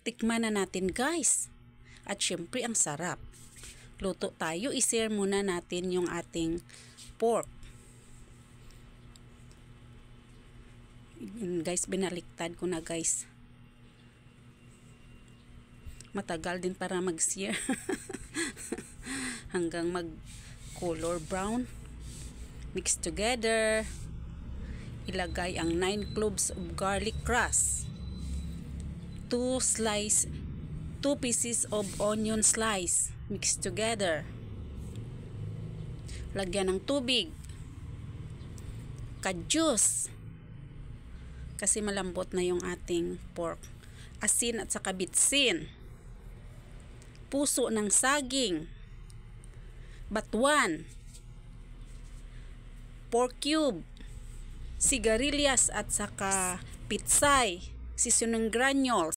Tikman na natin guys. At syempre ang sarap. Luto tayo, i-share muna natin yung ating pork. Guys, binaliktad ko na guys. Matagal din para mag-sear. Hanggang mag-color brown. Mix together. Ilagay ang 9 cloves of garlic crust. 2 pieces of onion slice. Mix together. Lagyan ng tubig. Ka-juice. Kasi malambot na yung ating pork. Asin at saka bitsin. Puso ng saging. Batuan. Pork cube. Sigarilyas at saka pitsay. Seasoning granules.